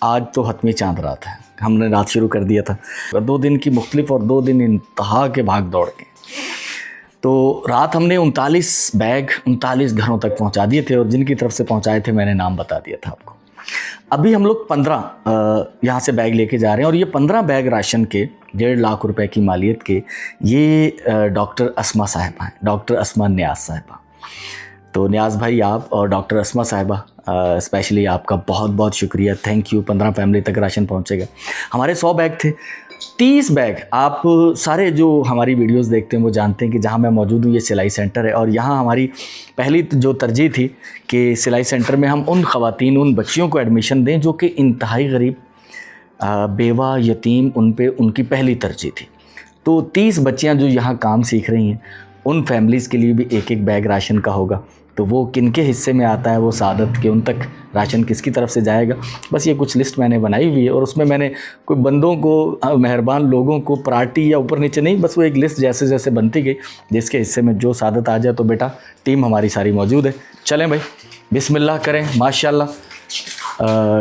आज तो हतमी चांद रात है, हमने रात शुरू कर दिया था। 2 दिन की मुख्तलिफ और 2 दिन इंतहा के भाग दौड़ के, तो रात हमने 39 बैग 39 घरों तक पहुंचा दिए थे, और जिनकी तरफ से पहुंचाए थे मैंने नाम बता दिया था आपको। अभी हम लोग 15 यहाँ से बैग लेके जा रहे हैं, और ये 15 बैग राशन के 1.5 लाख रुपए की मालियत के ये डॉक्टर अस्मा साहिबा हैं, डॉक्टर अस्मा नियाज़ साहिबा। तो नियाज़ भाई आप और डॉक्टर अस्मा साहिबा स्पेशली आपका बहुत बहुत शुक्रिया, थैंक यू। 15 फैमिली तक राशन पहुँचेगा। हमारे 100 बैग थे, 30 बैग। आप सारे जो हमारी वीडियोस देखते हैं वो जानते हैं कि जहाँ मैं मौजूद हूँ ये सिलाई सेंटर है, और यहाँ हमारी पहली जो तरजीह थी कि सिलाई सेंटर में हम उन ख़वातीन, उन बच्चियों को एडमिशन दें जो कि इंतहाई गरीब, बेवा, यतीम, उन पे उनकी पहली तरजीह थी। तो 30 बच्चियाँ जो यहाँ काम सीख रही हैं, उन फैमिलीज़ के लिए भी एक एक बैग राशन का होगा। तो वो किनके हिस्से में आता है, वो सादत के उन तक राशन किसकी तरफ से जाएगा, बस ये कुछ लिस्ट मैंने बनाई हुई है। और उसमें मैंने कोई बंदों को, मेहरबान लोगों को पार्टी या ऊपर नीचे नहीं, बस वो एक लिस्ट जैसे जैसे बनती गई, जिसके हिस्से में जो सादत आ जाए। तो बेटा टीम हमारी सारी मौजूद है, चलें भाई बिस्मिल्लाह करें। माशाल्लाह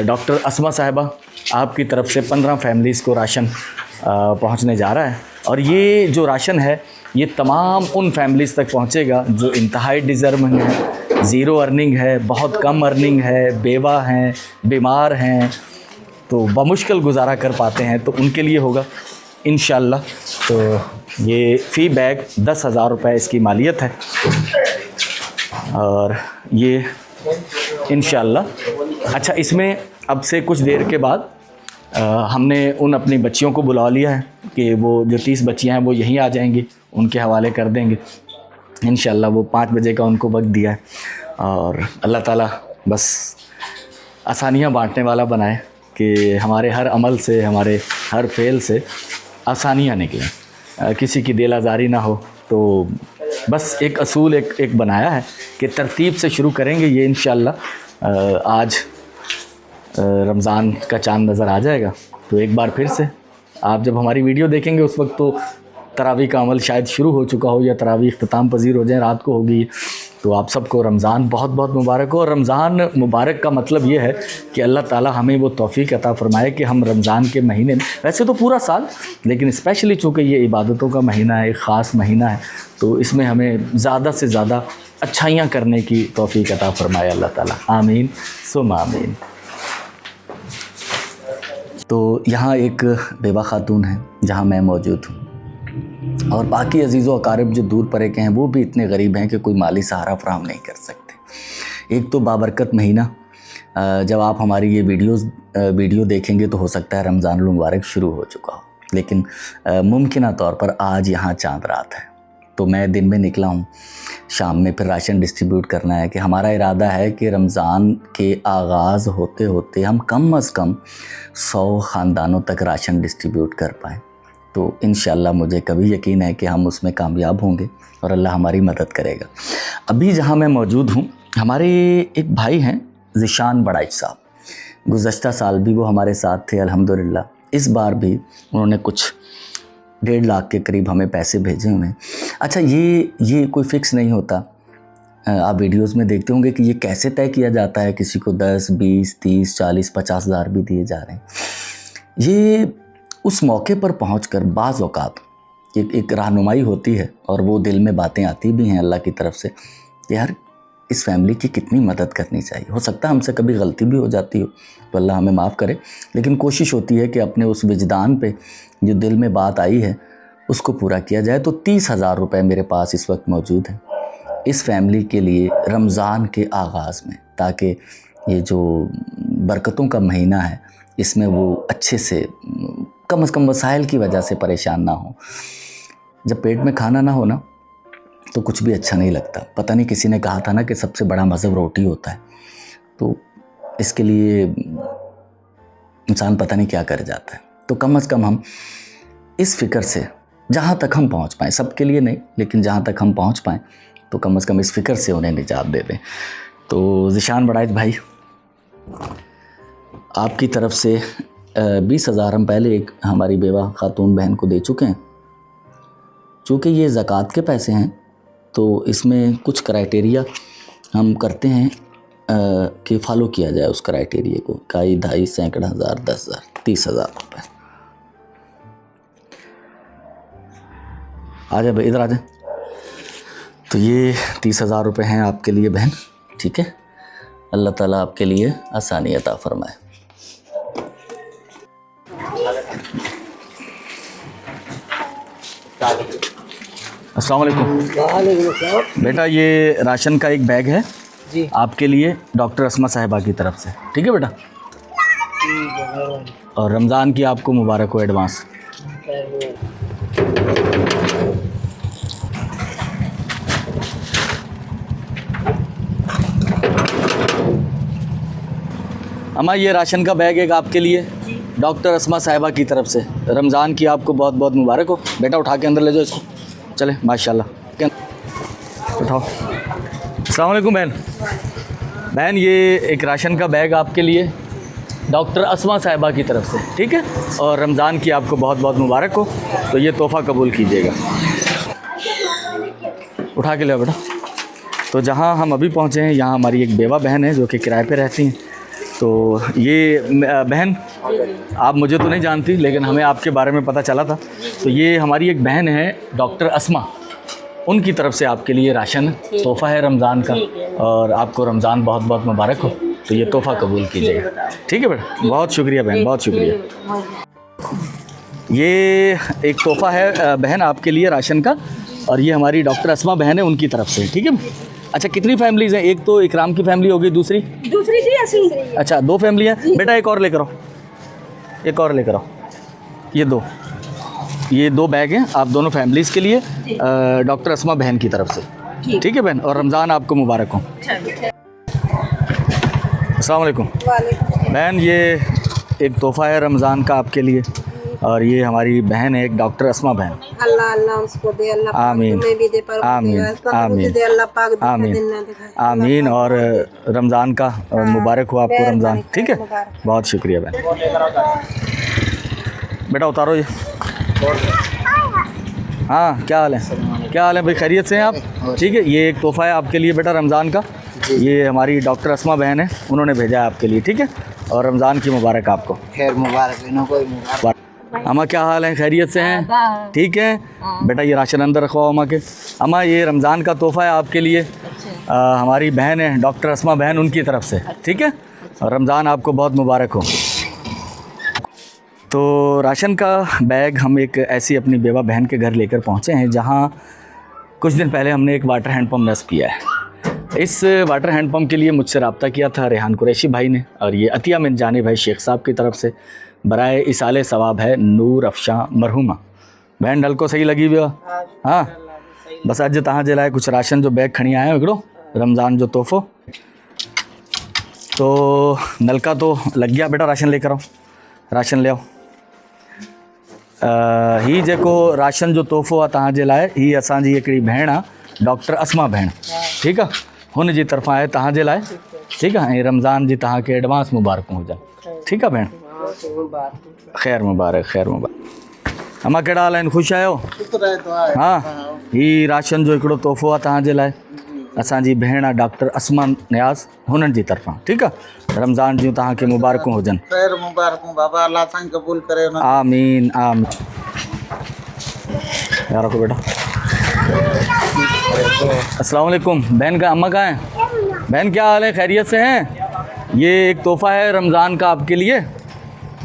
डॉक्टर अस्मा साहिबा आपकी तरफ से 15 फैमिलीज़ को राशन पहुँचने जा रहा है, और ये जो राशन है ये तमाम उन फैमिलीज़ तक पहुंचेगा जो इंतहाई डिज़र्विंग है, ज़ीरो अर्निंग है, बहुत कम अर्निंग है, बेवा हैं, बीमार हैं, तो बमुश्किल गुजारा कर पाते हैं, तो उनके लिए होगा इंशाअल्लाह। तो ये फ़ी बैग 10,000 रुपये इसकी मालियत है, और ये इंशाअल्लाह। अच्छा, इसमें अब से कुछ देर के बाद हमने उन अपनी बच्चियों को बुला लिया है कि वो जो 30 बच्चियां हैं वो यहीं आ जाएंगी, उनके हवाले कर देंगे इंशाअल्लाह। वो 5 बजे का उनको वक्त दिया है, और अल्लाह ताला बस आसानियां बांटने वाला बनाए कि हमारे हर अमल से, हमारे हर फेल से आसानियां निकलें, किसी की दिल आज़ारी ना हो। तो बस एक असूल एक बनाया है कि तरतीब से शुरू करेंगे ये इंशाअल्लाह। आज रमज़ान का चांद नज़र आ जाएगा, तो एक बार फिर से आप जब हमारी वीडियो देखेंगे उस वक्त तो तरावी का अमल शायद शुरू हो चुका हो, या तरावी इख्तिताम पजीर हो जाए, रात को होगी। तो आप सबको रमज़ान बहुत बहुत मुबारक हो। और रमज़ान मुबारक का मतलब ये है कि अल्लाह ताला हमें वो तौफ़ीक अता फ़रमाए कि हम रमज़ान के महीने में, वैसे तो पूरा साल, लेकिन स्पेशली चूँकि ये इबादतों का महीना है, एक ख़ास महीना है, तो इसमें हमें ज़्यादा से ज़्यादा अच्छाइयाँ करने की तौफ़ीक अता फ़रमाए अल्लाह ताला, आमीन सुम आमीन। तो यहाँ एक बेवा खातून है जहाँ मैं मौजूद हूँ, और बाकी अजीज़ अकारिब जो दूर परे के हैं वो भी इतने गरीब हैं कि कोई माली सहारा फराहम नहीं कर सकते। एक तो बाबरकत महीना, जब आप हमारी ये वीडियो देखेंगे तो हो सकता है रमज़ानुल मुबारक शुरू हो चुका हो, लेकिन मुमकिन तौर पर आज यहाँ चांद रात है। तो मैं दिन में निकला हूँ, शाम में फिर राशन डिस्ट्रीब्यूट करना है। कि हमारा इरादा है कि रमज़ान के आगाज़ होते होते हम कम अज़ कम 100 ख़ानदानों तक राशन डिस्ट्रीब्यूट कर पाएँ। तो इंशाअल्लाह मुझे कभी यकीन है कि हम उसमें कामयाब होंगे, और अल्लाह हमारी मदद करेगा। अभी जहाँ मैं मौजूद हूँ, हमारे एक भाई हैं ज़िशान बड़ाइच साहब, गुज़श्ता साल भी वो हमारे साथ थे अल्हम्दुलिल्लाह। इस बार भी उन्होंने कुछ 1.5 लाख के करीब हमें पैसे भेजे हुए हैं। अच्छा, ये कोई फ़िक्स नहीं होता, आप वीडियोस में देखते होंगे कि ये कैसे तय किया जाता है, किसी को 10, 20, 30, 40, 50 हज़ार भी दिए जा रहे हैं। ये उस मौके पर पहुंचकर बाज़ औक़ात एक रहनुमाई होती है, और वो दिल में बातें आती भी हैं अल्लाह की तरफ से कि यार इस फैमिली की कितनी मदद करनी चाहिए। हो सकता है हमसे कभी गलती भी हो जाती हो, तो अल्लाह हमें माफ़ करे, लेकिन कोशिश होती है कि अपने उस विजदान पे जो दिल में बात आई है उसको पूरा किया जाए। तो 30,000 रुपये मेरे पास इस वक्त मौजूद हैं इस फैमिली के लिए रमज़ान के आगाज़ में, ताकि ये जो बरकतों का महीना है इसमें वो अच्छे से, कम से कम वसाइल की वजह से परेशान ना हो। जब पेट में खाना ना हो ना तो कुछ भी अच्छा नहीं लगता। पता नहीं, किसी ने कहा था ना कि सबसे बड़ा मज़हब रोटी होता है, तो इसके लिए इंसान पता नहीं क्या कर जाता है। तो कम से कम हम इस फ़िक्र से जहाँ तक हम पहुँच पाएँ, सबके लिए नहीं लेकिन जहाँ तक हम पहुँच पाएँ, तो कम से कम इस फ़िक्र से उन्हें निजात दे दें। तो ज़िशान बड़ाइच भाई, आपकी तरफ से 20,000 हम पहले एक हमारी बेवा खातून बहन को दे चुके हैं। चूँकि ये ज़कात के पैसे हैं तो इसमें कुछ क्राइटेरिया हम करते हैं कि फॉलो किया जाए उस क्राइटेरिया को, काई 2.5 सैकड़ा हज़ार 10,000 30,000 रुपये। आ जाए भाई, इधर आ जाए। तो ये 30,000 रुपये हैं आपके लिए बहन, ठीक है। अल्लाह ताला आपके लिए आसानी अता फरमाए। अस्सलाम वालेकुम। बेटा ये राशन का एक बैग है जी आपके लिए डॉक्टर अस्मा साहिबा की तरफ से, ठीक है बेटा। और रमज़ान की आपको मुबारक हो एडवांस। अम्मा ये राशन का बैग एक आपके लिए डॉक्टर अस्मा साहिबा की तरफ से, रमज़ान की आपको बहुत बहुत मुबारक हो। बेटा उठा के अंदर ले जाओ इसको, चले माशाल्लाह। क्या उठाओ। अस्सलाम वालेकुम बहन। बहन ये एक राशन का बैग आपके लिए डॉक्टर अस्मा साहिबा की तरफ से, ठीक है। और रमज़ान की आपको बहुत बहुत मुबारक हो। तो ये तोहफ़ा कबूल कीजिएगा। उठा के ले बेटा। तो जहाँ हम अभी पहुँचे हैं यहाँ हमारी एक बेवा बहन है जो कि किराए पे रहती हैं। तो ये बहन आप मुझे तो नहीं जानती लेकिन हमें आपके बारे में पता चला था। तो ये हमारी एक बहन है डॉक्टर अस्मा, उनकी तरफ से आपके लिए राशन तोहफ़ा है रमज़ान का, और आपको रमज़ान बहुत बहुत मुबारक हो। तो ये तोहफ़ा कबूल कीजिएगा, ठीक है बेटा। बहुत शुक्रिया बहन, बहुत शुक्रिया। ये एक तोहफ़ा है बहन आपके लिए राशन का, और ये हमारी डॉक्टर अस्मा बहन है उनकी तरफ से, ठीक है। अच्छा कितनी फैमिलीज़ हैं? एक तो इकराम की फैमिली होगी, दूसरी जी असली। अच्छा 2 फैमिली हैं। बेटा एक और लेकर आओ, एक और लेकर आओ। ये दो बैग हैं आप दोनों फैमिलीज़ के लिए डॉक्टर अस्मा बहन की तरफ से, ठीक है बहन। और रमज़ान आपको मुबारक हो। अस्सलाम वालेकुम बहन। ये एक तोहफ़ा है रमज़ान का आपके लिए, और ये हमारी बहन है एक डॉक्टर अस्मा बहन। अल्लाह अल्लाह उसको दे, अल्लाह पाक आमीन तुम्हें भी दे, पर आमीन आमीन दे अल्लाह पाक दुखा आमीन दिन ना दिखाए। आमीन। और रमज़ान का मुबारक हो आपको रमज़ान, ठीक है। बहुत शुक्रिया बहन। बेटा उतारो ये। हाँ क्या हाल है? क्या हाल है भाई? खैरियत से हैं आप? ठीक है। ये एक तोहफ़ा है आपके लिए बेटा रमज़ान का। ये हमारी डॉक्टर अस्मा बहन है, उन्होंने भेजा है आपके लिए, ठीक है। और रमज़ान की मुबारक आपको। खैर मुबारक। अम्मा क्या हाल है? खैरियत से हैं? ठीक है बेटा। ये राशन अंदर रखवाओ अम्मा के। अम्मा ये रमज़ान का तोहफ़ा है आपके लिए, हमारी बहन है डॉक्टर अस्मा बहन, उनकी तरफ से, ठीक है। और रमज़ान आपको बहुत मुबारक हो। तो राशन का बैग हम एक ऐसी अपनी बेवा बहन के घर लेकर पहुंचे हैं जहां कुछ दिन पहले हमने एक वाटर हैंड पम्प नस्ब किया है। इस वाटर हैंड पम्प के लिए मुझसे रब्ता किया था रेहान कुरैशी भाई ने, और ये अतिया मिन जाने भाई शेख साहब की तरफ से बराए इसाले सवाब है नूर अफशा मरहुमा। बहन डल को सही लगी हुई? हाँ बस अज तहाँ जे लाए कुछ राशन जो बैग खड़ी आए हिकिड़ो रमज़ान जो तोहफ़ो। तो नलका तो लग गया बेटा, राशन लेकर आओ, राशन ले आओ। ही जेको राशन जो तोहफ़ो आहे तव्हां जे लाइ, ही असांजी हिकिड़ी भेण आहे डॉक्टर अस्मा भेण, ठीकु आहे। हुन जी तरफ़ां आहे तव्हां जे लाइ, ठीकु आहे। ऐं रमज़ान जी तव्हांखे एडवांस मुबारकूं हुजनि, ठीकु आहे भेण। ख़ैर मुबारक, ख़ैर मुबारक। अम्मा कहिड़ा हाल आहिनि? ख़ुशि आहियो? हाँ ही राशन जो हिकिड़ो तोहफ़ो आहे तव्हां जे लाइ, असांजी भेण आहे डॉक्टर अस्मा नियाज़, हुननि जी तरफ़ां, ठीकु आहे। रमज़ान जूं तव्हांखे मुबारकूं हुजनि। खैर मुबारकूं बाबा, अल्लाह असांखे क़बूल करे। आमीन आमीन। यार रखो बेटा। अस्सलाम वालेकुम बहन का। अम्मा कहाँ हैं? बहन क्या हाल है? खैरियत से हैं? ये एक तोहफ़ा है रमज़ान का आपके लिए,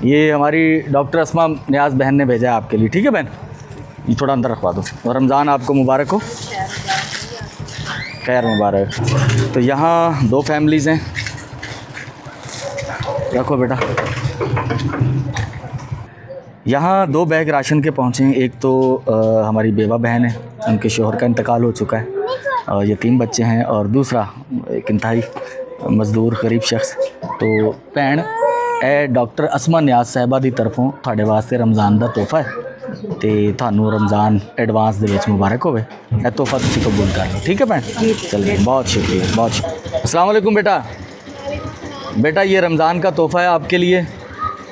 ये हमारी डॉक्टर अस्मा नियाज़ बहन ने भेजा है आपके लिए, ठीक है बहन। ये थोड़ा अंदर रखवा दो। और रमज़ान आपको मुबारक हो, खैर मुबारक। तो यहाँ 2 फैमिलीज़ हैं, रखो बेटा। यहाँ 2 बैग राशन के पहुँचे हैं। एक तो हमारी बेवा बहन है, उनके शोहर का इंतकाल हो चुका है और यतीम बच्चे हैं, और दूसरा एक इंतहाई मज़दूर गरीब शख्स। तो भैन ए डॉक्टर अस्मा नियाज़ साहिबा की तरफों तुहाडे वास्ते रमज़ान का तोहफ़ा है, तो थानू रमज़ान एडवांस दे विच मुबारक होवे। यह तोहफ़ा तुसीं कबूल कर लो, ठीक है भैन। चलिए बहुत शुक्रिया, बहुत शुक्रिया। अस्सलाम वालेकुम बेटा। बेटा ये रमज़ान का तोहफ़ा है आपके लिए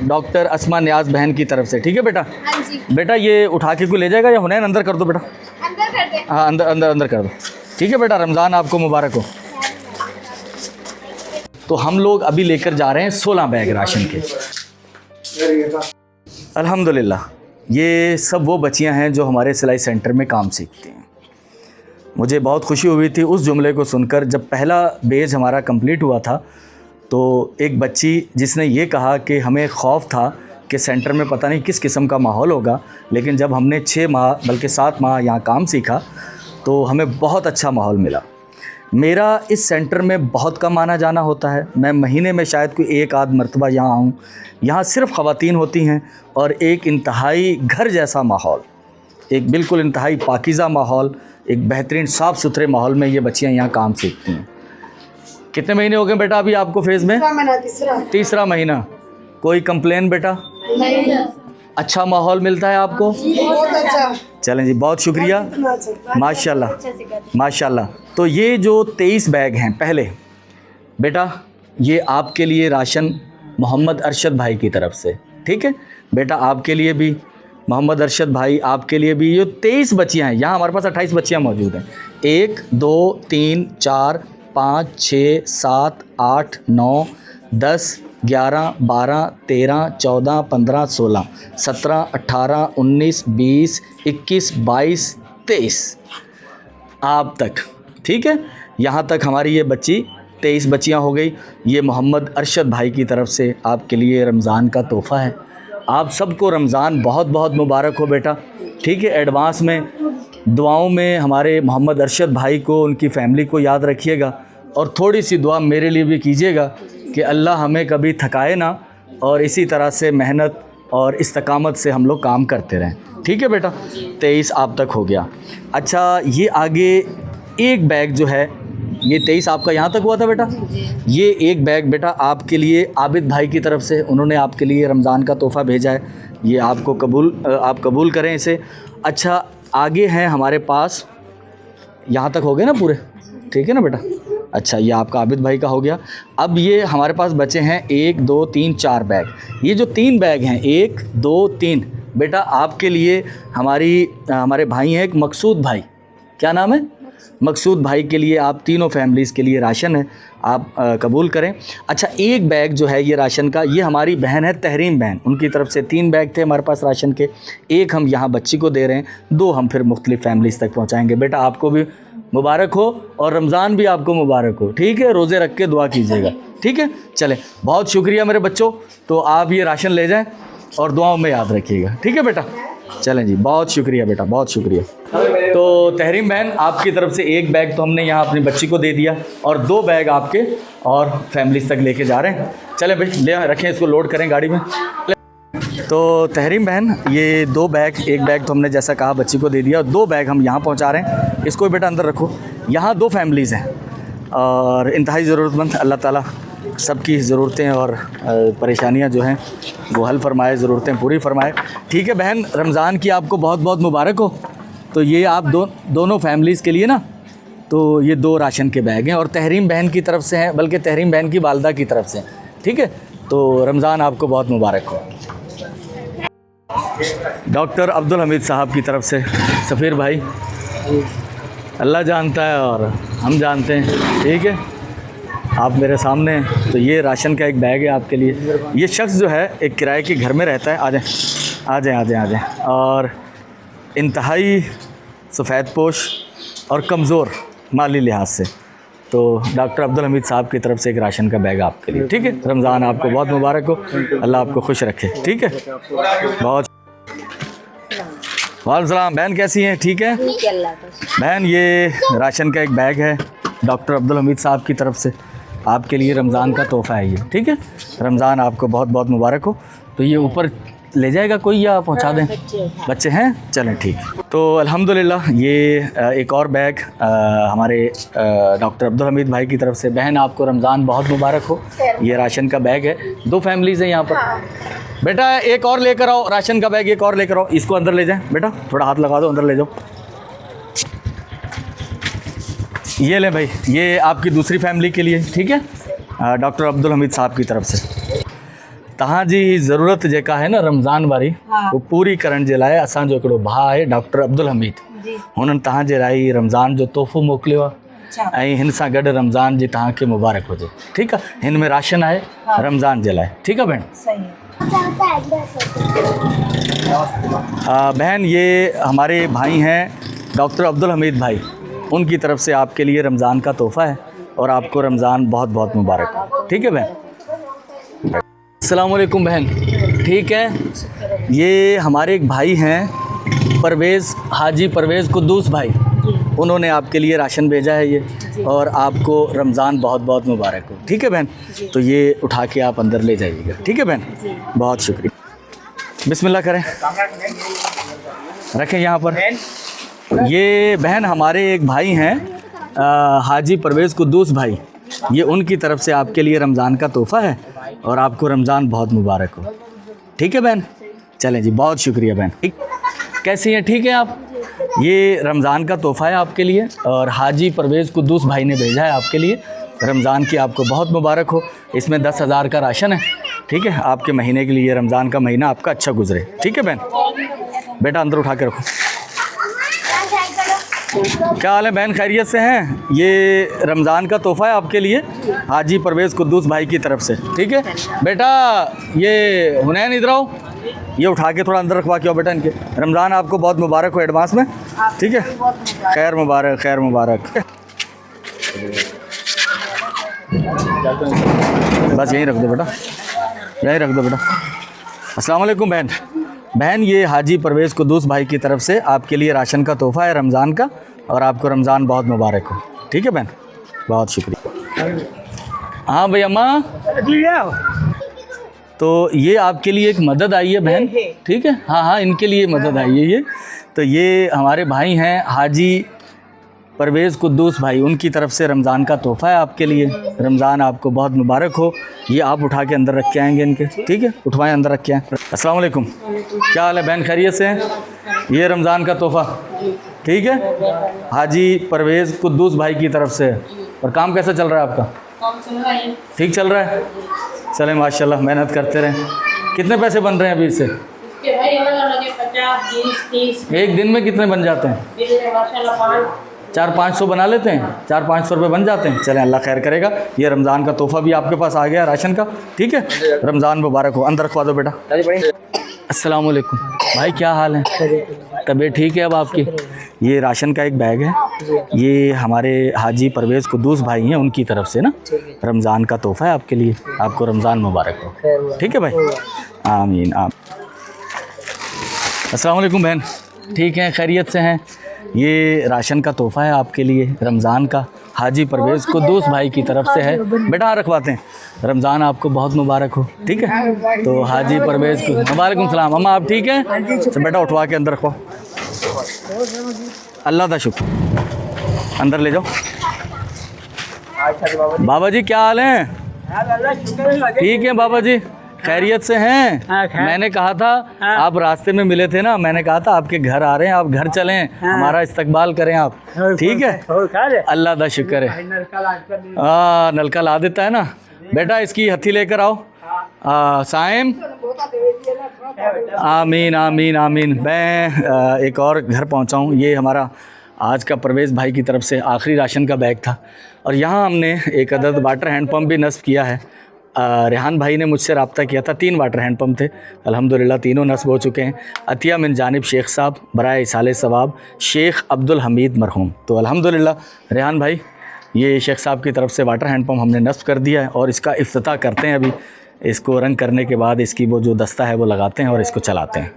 डॉक्टर अस्मा नियाज़ बहन की तरफ से, ठीक है बेटा। हाँ जी। बेटा ये उठा के कोई ले जाएगा या हुनैन अंदर कर दो बेटा? अंदर कर दे। हाँ अंदर अंदर अंदर कर दो, ठीक है बेटा। रमज़ान आपको मुबारक हो। तो हम लोग अभी लेकर जा रहे हैं 16 बैग राशन के। अल्हम्दुलिल्लाह ये सब वो बच्चियां हैं जो हमारे सिलाई सेंटर में काम सीखती हैं। मुझे बहुत खुशी हुई थी उस जुमले को सुनकर, जब पहला बैच हमारा कंप्लीट हुआ था तो एक बच्ची जिसने ये कहा कि हमें खौफ था कि सेंटर में पता नहीं किस किस्म का माहौल होगा, लेकिन जब हमने 6 माह बल्कि 7 माह यहाँ काम सीखा तो हमें बहुत अच्छा माहौल मिला। मेरा इस सेंटर में बहुत कम आना जाना होता है, मैं महीने में शायद कोई 1 आध मरतबा यहाँ आऊँ। यहाँ सिर्फ़ ख़वातीन होती हैं और एक इंतहाई घर जैसा माहौल, एक बिल्कुल इंतहाई पाकीज़ा माहौल, एक बेहतरीन साफ़ सुथरे माहौल में ये बच्चियाँ यहाँ काम सीखती हैं। कितने महीने हो गए बेटा अभी आपको फेज़ में? तीसरा महीना। कोई कंप्लेन बेटा? अच्छा माहौल मिलता है आपको? बहुत अच्छा। चलें जी, बहुत शुक्रिया, माशाल्लाह माशाल्लाह। तो ये जो 23 बैग हैं, पहले बेटा ये आपके लिए राशन मोहम्मद अरशद भाई की तरफ से, ठीक है बेटा, आपके लिए भी मोहम्मद अरशद भाई, आपके लिए भी। ये 23 बच्चियाँ हैं, यहाँ हमारे पास 28 बच्चियाँ मौजूद हैं। 1 2 3 4 5 6 7 8 9 10 11 12 13 14 15 16 17 18 19 20 21 22 23 आप तक, ठीक है। यहाँ तक हमारी ये बच्ची 23 बच्चियाँ हो गई। ये मोहम्मद अरशद भाई की तरफ से आपके लिए रमज़ान का तोहफ़ा है। आप सबको रमज़ान बहुत बहुत मुबारक हो बेटा, ठीक है। एडवांस में दुआओं में हमारे मोहम्मद अरशद भाई को, उनकी फ़ैमिली को याद रखिएगा और थोड़ी सी दुआ मेरे लिए भी कीजिएगा कि अल्लाह हमें कभी थकाए ना और इसी तरह से मेहनत और इस्तकामत से हम लोग काम करते रहें, ठीक है बेटा। 23 आप तक हो गया। अच्छा ये आगे एक बैग जो है, ये 23 आपका यहाँ तक हुआ था बेटा। ये एक बैग बेटा आपके लिए आबिद भाई की तरफ से, उन्होंने आपके लिए रमज़ान का तोहफ़ा भेजा है, ये आपको आप कबूल करें इसे। अच्छा आगे हैं हमारे पास, यहाँ तक हो गए ना पूरे, ठीक है ना बेटा। अच्छा ये आपका आबिद भाई का हो गया। अब ये हमारे पास बचे हैं 1 2 3 4 बैग। ये जो 3 बैग हैं 1 2 3 बेटा आपके लिए हमारे भाई हैं एक मकसूद भाई, क्या नाम है? मकसूद भाई के लिए, आप तीनों फैमिलीज़ के लिए राशन है, आप कबूल करें। अच्छा एक बैग जो है ये राशन का, ये हमारी बहन है तहरीम बहन, उनकी तरफ से 3 बैग थे हमारे पास राशन के। 1 हम यहाँ बच्ची को दे रहे हैं, 2 हम फिर मुख्तलिफ़ फैमिलीज़ तक पहुँचाएँगे। बेटा आपको भी मुबारक हो और रमज़ान भी आपको मुबारक हो, ठीक है। रोज़े रख के दुआ कीजिएगा, ठीक है। चलें, बहुत शुक्रिया मेरे बच्चों। तो आप ये राशन ले जाएं और दुआओं में याद रखिएगा, ठीक है बेटा। चलें जी, बहुत शुक्रिया बेटा, बहुत शुक्रिया। तो तहरीम बहन आपकी तरफ से 1 बैग तो हमने यहाँ अपनी बच्ची को दे दिया और 2 बैग आपके और फैमिलीज तक लेके जा रहे हैं। चलें भाई ले रखें, इसको लोड करें गाड़ी में। तो तहरीम बहन ये 2 बैग, 1 बैग तो हमने जैसा कहा बच्ची को दे दिया, 2 बैग हम यहाँ पहुँचा रहे हैं। इसको बेटा अंदर रखो। यहाँ 2 फैमिलीज़ हैं और इंतहाई ज़रूरतमंद, अल्लाह ताला सबकी ज़रूरतें और परेशानियाँ जो हैं वो हल फरमाए, ज़रूरतें पूरी फरमाए, ठीक है। बहन रमज़ान की आपको बहुत बहुत मुबारक हो। तो ये आप दोनों फैमिलीज़ के लिए ना, तो ये 2 राशन के बैग हैं और तहरीम बहन की तरफ से हैं, बल्कि तहरीम बहन की वालदा की तरफ से, ठीक है। तो रमज़ान आपको बहुत मुबारक हो। डॉक्टर अब्दुल हमीद साहब की तरफ से सफ़ीर भाई, अल्लाह जानता है और हम जानते हैं, ठीक है। आप मेरे सामने हैं। तो ये राशन का एक बैग है आपके लिए। ये शख्स जो है एक किराए के घर में रहता है, आ जाएं और इंतहाई सफ़ेद पोश और कमज़ोर माली लिहाज से। तो डॉक्टर अब्दुल हमीद साहब की तरफ से एक राशन का बैग आपके लिए, ठीक है। रमज़ान आपको बहुत मुबारक हो, अल्लाह आपको खुश रखे, ठीक है। बहुत वालेकुम सलाम। बहन कैसी हैं? ठीक है बहन। ये राशन का एक बैग है डॉक्टर अब्दुल हमीद साहब की तरफ से आपके लिए, रमज़ान का तोहफ़ा है ये, ठीक है। रमज़ान आपको बहुत बहुत मुबारक हो। तो ये ऊपर ले जाएगा कोई या पहुंचा दें? बच्चे हैं, चलें ठीक। तो अल्हम्दुलिल्लाह ये एक और बैग हमारे डॉक्टर अब्दुल हमीद भाई की तरफ से। बहन आपको रमज़ान बहुत मुबारक हो। ये राशन का बैग है, 2 फैमिलीज़ हैं यहाँ पर। बेटा एक और लेकर आओ, राशन का बैग एक और लेकर आओ, इसको अंदर ले जाएं। बेटा थोड़ा हाथ लगा दो, अंदर ले जाओ। ये लें भाई, ये आपकी दूसरी फैमिली के लिए, ठीक है, डॉक्टर अब्दुल हमीद साहब की तरफ से। तहाँ जी ज़रूरत जेका है ना रमज़ान वारी, वो पूरी करण जे लाइ असांजो हिकिड़ो भाउ आहे डॉक्टर अब्दुल हमीद, हुननि तव्हां जे लाइ रमज़ान जो तोहफ़ो मोकिलियो आहे। ऐं हिन सां गॾु रमज़ान जी तव्हांखे मुबारक हुजे। ठीकु आहे, हिन में राशन आहे रमज़ान जे लाइ। ठीकु आहे भेण। सही है। बहन ये हमारे भाई हैं डॉक्टर अब्दुल हमीद भाई, उनकी तरफ से आपके लिए रमज़ान का तोहफ़ा है और आपको रमज़ान बहुत बहुत मुबारक हो। ठीक है बहन। अस्सलाम वालेकुम बहन। ठीक है, ये हमारे एक भाई हैं परवेज़, हाजी परवेज़ कुद्दूस भाई, उन्होंने आपके लिए राशन भेजा है ये, और आपको रमज़ान बहुत बहुत मुबारक हो। ठीक है बहन, तो ये उठा के आप अंदर ले जाइएगा। ठीक है बहन, बहुत शुक्रिया। बिस्मिल्लाह करें, रखें यहाँ पर। ये बहन हमारे एक भाई हैं हाजी परवेज़ कुद्दूस भाई, ये उनकी तरफ से आपके लिए रमज़ान का तोहफ़ा है और आपको रमज़ान बहुत मुबारक हो। ठीक है बहन, चलें जी, बहुत शुक्रिया बहन। ठीक, कैसी हैं? ठीक है आप? ये रमज़ान का तोहफ़ा है आपके लिए और हाजी परवेज़ कुद्दूस भाई ने भेजा है आपके लिए। रमज़ान की आपको बहुत मुबारक हो। इसमें 10,000 का राशन है। ठीक है, आपके महीने के लिए, रमज़ान का महीना आपका अच्छा गुजरे। ठीक है बहन, बेटा अंदर उठा के रखो। क्या हाल है बहन, खैरियत से हैं? ये रमज़ान का तोहफ़ा है आपके लिए हाजी परवेज़ कुद्दूस भाई की तरफ से। ठीक है बेटा, ये हुनैन इधर आओ, ये उठा के थोड़ा अंदर रखवा के आओ बेटा इनके। रमज़ान आपको बहुत मुबारक हो एडवांस में। ठीक है, खैर मुबारक, खैर मुबारक। बस यहीं रख दो बेटा, यहीं रख दो बेटा। अस्सलाम वालेकुम बहन। बहन ये हाजी परवेज़ कुद्दूस भाई की तरफ से आपके लिए राशन का तोहफ़ा है रमज़ान का, और आपको रमज़ान बहुत मुबारक हो। ठीक है बहन, बहुत शुक्रिया। हाँ भैया अम्मा, तो ये आपके लिए एक मदद आई है बहन। ठीक है, हाँ हाँ, इनके लिए मदद आई है ये। तो ये हमारे भाई हैं हाजी परवेज़ कुद्दूस भाई, उनकी तरफ से रमज़ान का तोहफ़ा है आपके लिए। रमज़ान आपको बहुत मुबारक हो। ये आप उठा के अंदर रख के आएँगे इनके। ठीक है, उठवाएं, अंदर रख के आएँ। अस्सलाम वालेकुम, क्या हाल है बहन, खैरियत से हैं? ये रमज़ान का तोहफ़ा, ठीक है, हाजी परवेज़ कुद्दूस भाई की तरफ से। और काम कैसा चल रहा है आपका? ठीक चल रहा है? चलें माशाल्लाह, मेहनत करते रहें। कितने पैसे बन रहे हैं अभी इससे? भाई अलग-अलग है, 50, 20, 30। एक दिन में कितने बन जाते हैं? माशाल्लाह 400-500 बना लेते हैं, 400-500 रुपये बन जाते हैं। चलें, अल्लाह खैर करेगा। ये रमज़ान का तोहफ़ा भी आपके पास आ गया राशन का। ठीक है, रमज़ान मुबारक हो। अंदर रखवा दो बेटा। अस्सलाम वालेकुम भाई, क्या हाल है? तबीयत ठीक है अब आपकी? ये राशन का एक बैग है, ये हमारे हाजी परवेज़ कुद्दूस भाई हैं, उनकी तरफ से ना रमज़ान का तोहफ़ा है आपके लिए। आपको रमज़ान मुबारक हो। ठीक है भाई, आमीन आमीन। अस्सलाम वालेकुम बहन, ठीक हैं, खैरियत से हैं? ये राशन का तोहफ़ा है आपके लिए रमज़ान का, हाजी परवेज़ कुद्दूस भाई की तरफ से है। बेटा रखवाते हैं, रमज़ान आपको बहुत मुबारक हो। ठीक है, तो हाजी परवेज़ को वालेकुम सलाम। अम्मा आप ठीक हैं? तो बेटा उठवा के अंदर रखवाओ। अल्लाह का शुक्र, अंदर ले जाओ। बाबा जी क्या हाल हैं? ठीक है बाबा जी, खैरियत से हैं? मैंने कहा था, आप रास्ते में मिले थे ना, मैंने कहा था आपके घर आ रहे हैं, आप घर चलें, हमारा इस्तकबाल करें आप। ठीक है, अल्लाह का शुक्र है। नलका ला देता है ना बेटा। इसकी हथी लेकर आओ साइम। आमीन आमीन आमीन। मैं एक और घर पहुंचा हूँ। ये हमारा आज का परवेज़ भाई की तरफ से आखिरी राशन का बैग था, और यहाँ हमने एक अदद वाटर हैंड पंप भी नस्ब किया है। रेहान भाई ने मुझसे रब्ता किया था, 3 वाटर हैंड पंप थे, अल्हम्दुलिल्लाह तीनों नस्ब हो चुके हैं। अतिया मिन जानिब शेख साहब बराए इसाले सवाब शेख अब्दुल हमीद मरहूम। तो अल्हम्दुलिल्लाह रेहान भाई, ये शेख साहब की तरफ से वाटर हैंड पंप हमने नस्ब कर दिया है, और इसका इफ्तिताह करते हैं अभी। इसको रंग करने के बाद इसकी वो जो दस्ता है वो लगाते हैं और इसको चलाते हैं।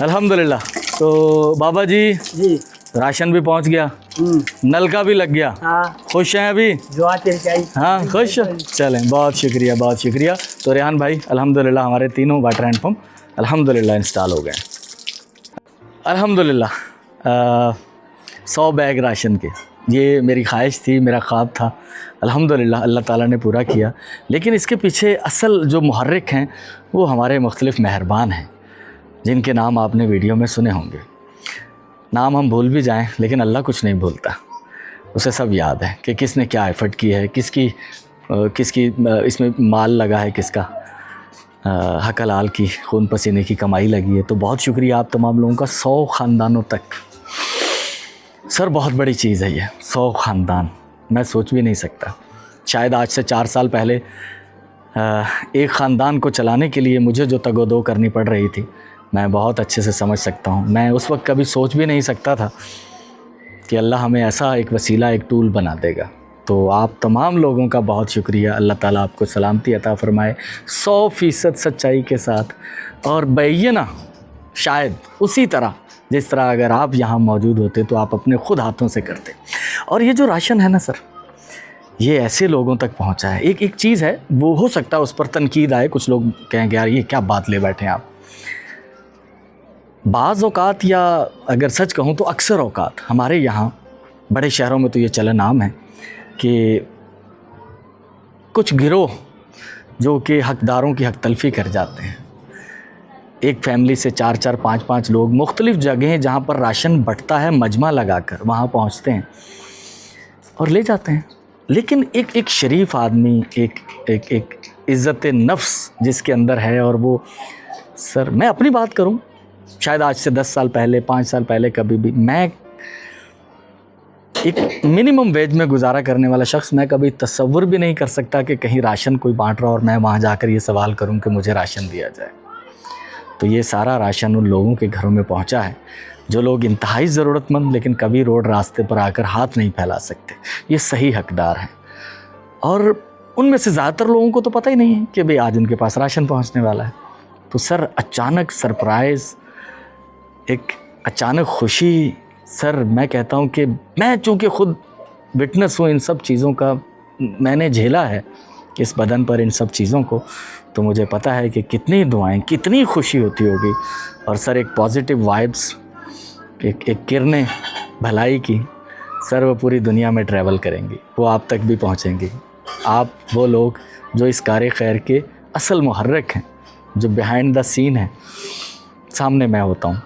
अल्हम्दुलिल्लाह। तो बाबा जी राशन भी पहुंच गया, नल का भी लग गया, खुश हैं अभी? हाँ खुश, चलें, बहुत शुक्रिया बहुत शुक्रिया। तो रेहान भाई अल्हम्दुलिल्लाह हमारे तीनों वाटर हैंड पंप अल्हम्दुलिल्लाह इंस्टॉल हो गए। अल्हम्दुलिल्लाह 100 बैग राशन के, ये मेरी ख्वाहिश थी, मेरा ख्वाब था। अल्हम्दुलिल्लाह अल्लाह ताला ने पूरा किया। लेकिन इसके पीछे असल जो मुहर्रिक हैं वो हमारे मुख्तलिफ़ मेहरबान हैं, जिनके नाम आपने वीडियो में सुने होंगे। नाम हम भूल भी जाएं, लेकिन अल्लाह कुछ नहीं भूलता, उसे सब याद है कि किसने क्या एफ़र्ट की है, किसकी इसमें माल लगा है किसका। हक हलाल की खून पसीने की कमाई लगी है। तो बहुत शुक्रिया आप तमाम लोगों का। 100 ख़ानदानों तक सर बहुत बड़ी चीज़ है ये। 100 ख़ानदान मैं सोच भी नहीं सकता। शायद आज से 4 साल पहले एक ख़ानदान को चलाने के लिए मुझे जो तगोदो करनी पड़ रही थी मैं बहुत अच्छे से समझ सकता हूँ। मैं उस वक्त कभी सोच भी नहीं सकता था कि अल्लाह हमें ऐसा एक वसीला, एक टूल बना देगा। तो आप तमाम लोगों का बहुत शुक्रिया। अल्लाह ताला आपको सलामती अता फ़रमाए 100% सच्चाई के साथ, और बैना शायद उसी तरह जिस तरह अगर आप यहाँ मौजूद होते तो आप अपने ख़ुद हाथों से करते। और ये जो राशन है ना सर, ये ऐसे लोगों तक पहुँचा है। एक चीज़ है, वो हो सकता है उस पर तनकीद आए, कुछ लोग कहेंगे यार ये क्या बात ले बैठे हैं आप। बाज़ औक़ात, या अगर सच कहूँ तो अक्सर औक़ात हमारे यहाँ बड़े शहरों में तो ये चलन आम है कि कुछ गिरोह जो कि हक़दारों की हक़ तलफ़ी कर जाते हैं, एक फैमिली से 4-4, 5-5 लोग मुख्तलिफ़ जगहें जहाँ पर राशन बँटता है मजमा लगाकर वहाँ पहुँचते हैं और ले जाते हैं। लेकिन एक शरीफ आदमी, एक इज़्ज़त नफ्स जिसके अंदर है, और वो सर मैं अपनी बात करूं, शायद आज से 10 साल पहले, 5 साल पहले कभी भी मैं एक मिनिमम वेज में गुजारा करने वाला शख्स, मैं कभी तसव्वुर भी नहीं कर सकता कि कहीं राशन कोई बांट रहा और मैं वहाँ जाकर ये सवाल करूं कि मुझे राशन दिया जाए। तो ये सारा राशन उन लोगों के घरों में पहुँचा है जो लोग इंतहाई ज़रूरतमंद, लेकिन कभी रोड रास्ते पर आकर हाथ नहीं फैला सकते। ये सही हकदार हैं, और उनमें से ज़्यादातर लोगों को तो पता ही नहीं है कि भाई आज उनके पास राशन पहुंचने वाला है। तो सर अचानक सरप्राइज़, एक अचानक खुशी, सर मैं कहता हूं कि मैं चूँकि ख़ुद विटनेस हूँ इन सब चीज़ों का, मैंने झेला है इस बदन पर इन सब चीज़ों को, तो मुझे पता है कि कितनी दुआएं, कितनी खुशी होती होगी। और सर एक पॉजिटिव वाइब्स, एक किरणें भलाई की, सर वो पूरी दुनिया में ट्रैवल करेंगी, वो आप तक भी पहुंचेंगी। आप वो लोग जो इस कार खैर के असल मुहर्रिक हैं, जो बिहाइंड द सीन है, सामने मैं होता हूँ।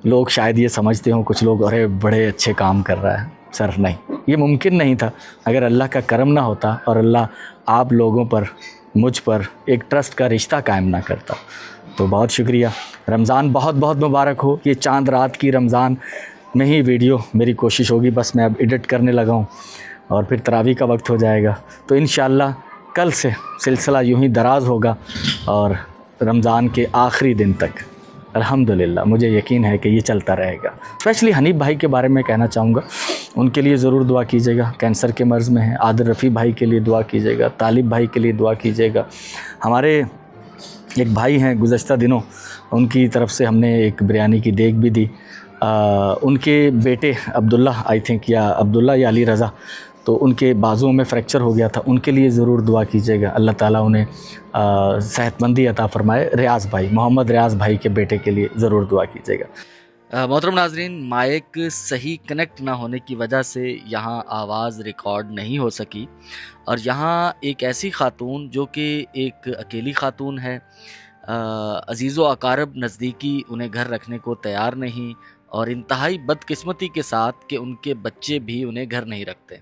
लोग शायद ये समझते हों कुछ लोग, अरे बड़े अच्छे काम कर रहा है। सर नहीं, ये मुमकिन नहीं था अगर अल्लाह का करम ना होता और अल्लाह आप लोगों पर, मुझ पर एक ट्रस्ट का रिश्ता कायम ना करता। तो बहुत शुक्रिया। रमज़ान बहुत बहुत मुबारक हो। ये चांद रात की रमज़ान में ही वीडियो मेरी कोशिश होगी, बस मैं अब एडिट करने लगा हूँ और फिर तरावी का वक्त हो जाएगा। तो इंशाअल्लाह कल से सिलसिला यूँ ही दराज होगा और रमज़ान के आखिरी दिन तक अल्हम्दुलिल्लाह मुझे यकीन है कि ये चलता रहेगा। स्पेशली हनीफ भाई के बारे में कहना चाहूँगा, उनके लिए ज़रूर दुआ कीजिएगा, कैंसर के मर्ज़ में है। आदिल रफ़ी भाई के लिए दुआ कीजिएगा, तालिब भाई के लिए दुआ कीजिएगा। हमारे एक भाई हैं, गुज़श्ता दिनों उनकी तरफ से हमने एक बिरयानी की देग भी दी। उनके बेटे अब्दुल्ला, आई थिंक, या अब्दुल्ला या अली रज़ा, तो उनके बाजुओं में फ्रैक्चर हो गया था, उनके लिए ज़रूर दुआ कीजिएगा। अल्लाह ताला उन्हें सेहतमंदी अता फ़रमाए। रियाज़ भाई, मोहम्मद रियाज़ भाई के बेटे के लिए ज़रूर दुआ कीजिएगा। मोहतरम नाज़रीन, माइक सही कनेक्ट ना होने की वजह से यहाँ आवाज़ रिकॉर्ड नहीं हो सकी, और यहाँ एक ऐसी ख़ातून जो कि एक अकेली ख़ातून है, अज़ीज़ो अकारब नज़दीकी उन्हें घर रखने को तैयार नहीं, और इंतहाई बदकिस्मती के साथ कि उनके बच्चे भी उन्हें घर नहीं रखते।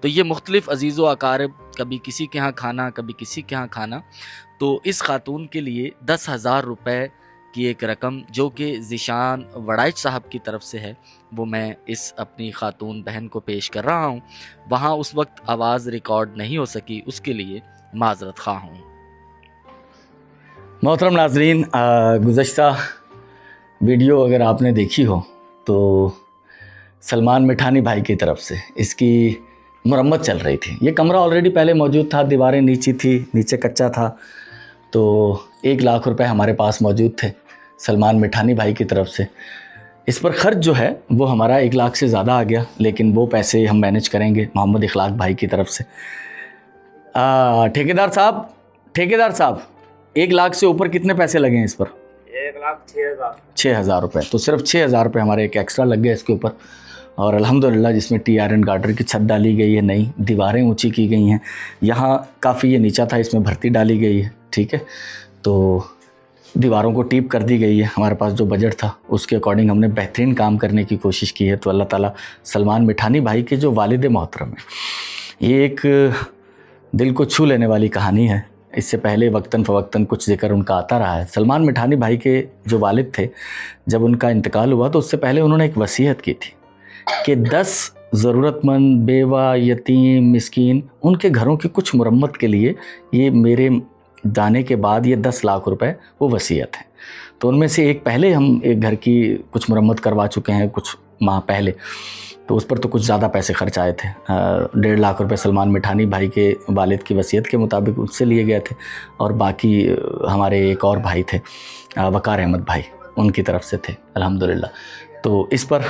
तो ये मुख्तलिफ़ अज़ीज़ो अकारब, कभी किसी के यहाँ खाना, कभी किसी के यहाँ खाना। तो इस ख़ातून के लिए 10,000 रुपये की एक रकम जो कि ज़िशान वड़ाइच साहब की तरफ से है, वो मैं इस अपनी ख़ातून बहन को पेश कर रहा हूँ। वहाँ उस वक्त आवाज़ रिकॉर्ड नहीं हो सकी, उसके लिए माज़रत ख़्वाह हूँ। मोहतरम नाज़रीन, गुज़श्ता वीडियो अगर आपने देखी हो तो सलमान मिठानी भाई की तरफ से इसकी मुरम्मत चल रही थी। ये कमरा ऑलरेडी पहले मौजूद था, दीवारें नीची थी, नीचे कच्चा था, तो 1 लाख रुपए हमारे पास मौजूद थे सलमान मिठानी भाई की तरफ से। इस पर ख़र्च जो है वो हमारा 1 लाख से ज़्यादा आ गया, लेकिन वो पैसे हम मैनेज करेंगे मोहम्मद इखलाक भाई की तरफ से। ठेकेदार साहब 1 लाख से ऊपर कितने पैसे लगे हैं इस पर? 1,06,000 रुपये। तो सिर्फ 6,000 रुपये हमारे एक एक्स्ट्रा लग गए इसके ऊपर। और अल्हम्दुलिल्लाह जिसमें टी आयरन गार्डर की छत डाली गई है, नई दीवारें ऊंची की गई हैं। यहाँ काफ़ी ये नीचा था, इसमें भर्ती डाली गई है, ठीक है। तो दीवारों को टीप कर दी गई है। हमारे पास जो बजट था उसके अकॉर्डिंग हमने बेहतरीन काम करने की कोशिश की है। तो अल्लाह ताला सलमान मिठानी भाई के जो वालिद मोहतरम है, ये एक दिल को छू लेने वाली कहानी है। इससे पहले वक्तन फ़वक्तन कुछ जिक्र उनका आता रहा है। सलमान मिठानी भाई के जो वालिद थे, जब उनका इंतकाल हुआ तो उससे पहले उन्होंने एक वसीयत की थी कि 10 ज़रूरतमंद, बेवा, यतीम, मिस्कीन, उनके घरों की कुछ मुरम्मत के लिए ये मेरे जाने के बाद ये 10 लाख रुपए वो वसीयत है। तो उनमें से एक पहले हम एक घर की कुछ मुरम्मत करवा चुके हैं कुछ माह पहले, तो उस पर तो कुछ ज़्यादा पैसे खर्च आए थे। 1.5 लाख रुपए सलमान मिठानी भाई के वालिद की वसीयत के मुताबिक उससे लिए गए थे, और बाकी हमारे एक और भाई थे वकार अहमद भाई, उनकी तरफ से थे अल्हम्दुलिल्लाह। तो इस पर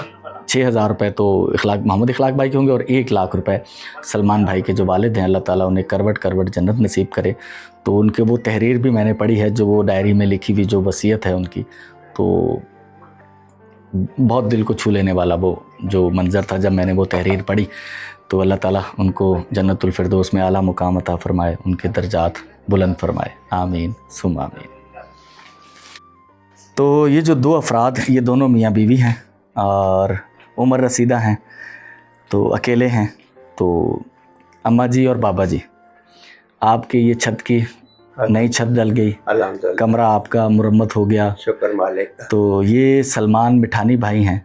6,000 रुपये तो मोहम्मद इखलाक भाई के होंगे, और 1 लाख रुपए सलमान भाई के जो वालिद हैं, अल्लाह ताला उन्हें करवट करवट जन्नत नसीब करे। तो उनके वो तहरीर भी मैंने पढ़ी है, जो वो डायरी में लिखी हुई जो वसीयत है उनकी, तो बहुत दिल को छू लेने वाला वो जो मंज़र था जब मैंने वो तहरीर पढ़ी। तो अल्लाह ताला उनको जन्नतुल फिरदौस में आला मुकाम अता फ़रमाए, उनके दर्जात बुलंद फ़रमाए, आमीन सुम आमीन। तो ये जो 2 अफराद, ये दोनों मियाँ बीवी हैं और उमर रसीदा हैं, तो अकेले हैं। तो अम्मा जी और बाबा जी, आपके ये छत की नई छत डल गई, कमरा आपका मुरम्मत हो गया, शुक्र मालिक का। तो ये सलमान मिठानी भाई हैं,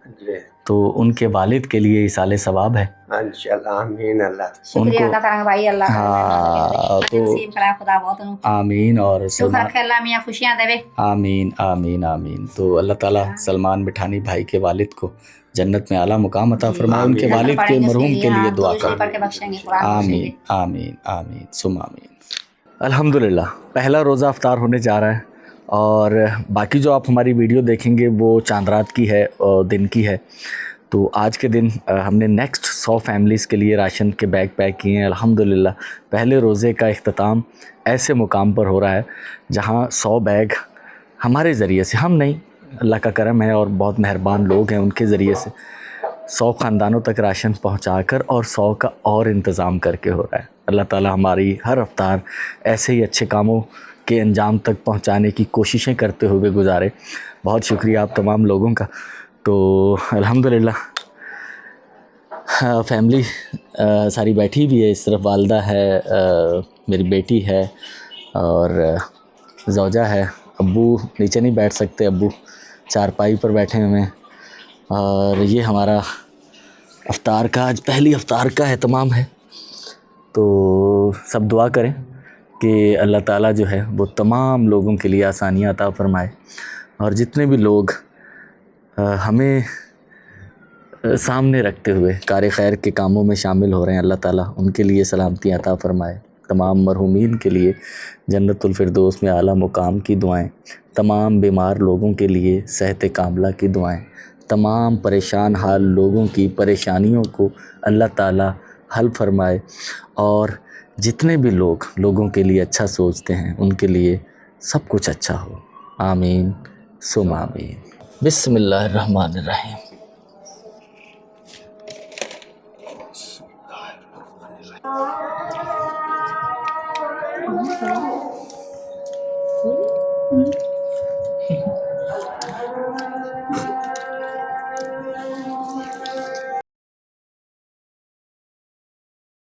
तो उनके वालिद के लिए इसाले सवाब है इंशाल्लाह। आमीन। अल्लाह शुक्रिया अदा करेंगे भाई, अल्लाह हाँ, तो नसीब कराए खुदा बहुत उनको आमीन। और सुखर खेला मियां खुशियां देवे, आमीन आमीन आमीन। तो अल्लाह ताला सलमान मिठानी भाई के वालिद को जन्नत में आला मुकाम अता फरमाए, उनके वालिद के मरहूम के लिए दुआ करें, आमीन आमीन आमीन सुम आमीन। अल्हम्दुलिल्लाह, पहला रोज़ा अफ्तार होने जा रहा है, और बाकी जो आप हमारी वीडियो देखेंगे वो चांद रात की है और दिन की है। तो आज के दिन हमने नेक्स्ट 100 फैमिलीज़ के लिए राशन के बैग पैक किए हैं। अल्हम्दुलिल्लाह, पहले रोज़े का इख्तिताम ऐसे मुकाम पर हो रहा है जहां 100 बैग हमारे ज़रिए से, हम नहीं, अल्लाह का करम है और बहुत मेहरबान लोग हैं, उनके ज़रिए से 100 ख़ानदानों तक राशन पहुंचाकर और 100 का और इंतज़ाम करके हो रहा है। अल्लाह ताला हमारी हर अफ्तार ऐसे ही अच्छे कामों के अंजाम तक पहुंचाने की कोशिशें करते हुए गुजारे। बहुत शुक्रिया आप तमाम लोगों का। तो अल्हम्दुलिल्लाह फैमिली सारी बैठी भी है, इस तरफ वालदा है, मेरी बेटी है और ज़ौजा है। अब्बू नीचे नहीं बैठ सकते, अब्बू चारपाई पर बैठे हुए हैं। और ये हमारा अफ्तार का, आज पहली अफ्तार का एहतमाम है। तो सब दुआ करें कि अल्लाह ताला जो है वो तमाम लोगों के लिए आसानियाँ अता फ़रमाए, और जितने भी लोग हमें सामने रखते हुए कार खैर के कामों में शामिल हो रहे हैं, अल्लाह ताला उनके लिए सलामती अता फ़रमाए। तमाम मरहूमीन के लिए जन्नतुल फिरदौस में आला मुकाम की दुआएं, तमाम बीमार लोगों के लिए सेहत कामला की दुआएं, तमाम परेशान हाल लोगों की परेशानियों को अल्लाह ताला हल फरमाए, और जितने भी लोग लोगों के लिए अच्छा सोचते हैं उनके लिए सब कुछ अच्छा हो, आमीन सुम आमीन। बिस्मिल्लाहिर्रहमानिर्रहीम।